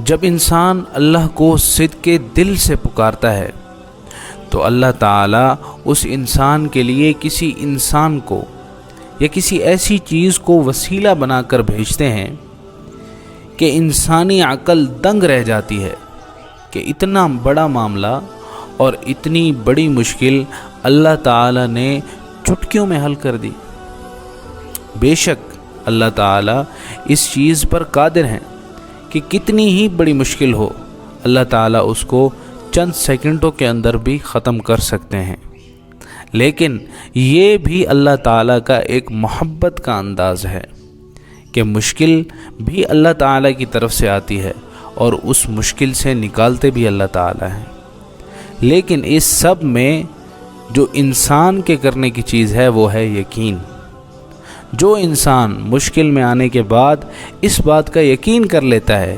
جب انسان اللہ کو صدق کے دل سے پکارتا ہے تو اللہ تعالیٰ اس انسان کے لیے کسی انسان کو یا کسی ایسی چیز کو وسیلہ بنا کر بھیجتے ہیں کہ انسانی عقل دنگ رہ جاتی ہے کہ اتنا بڑا معاملہ اور اتنی بڑی مشکل اللہ تعالیٰ نے چٹکیوں میں حل کر دی۔ بے شک اللہ تعالیٰ اس چیز پر قادر ہیں کہ کتنی ہی بڑی مشکل ہو اللہ تعالیٰ اس کو چند سیکنڈوں کے اندر بھی ختم کر سکتے ہیں، لیکن یہ بھی اللہ تعالیٰ کا ایک محبت کا انداز ہے کہ مشکل بھی اللہ تعالیٰ کی طرف سے آتی ہے اور اس مشکل سے نکالتے بھی اللہ تعالیٰ ہیں۔ لیکن اس سب میں جو انسان کے کرنے کی چیز ہے وہ ہے یقین۔ جو انسان مشکل میں آنے کے بعد اس بات کا یقین کر لیتا ہے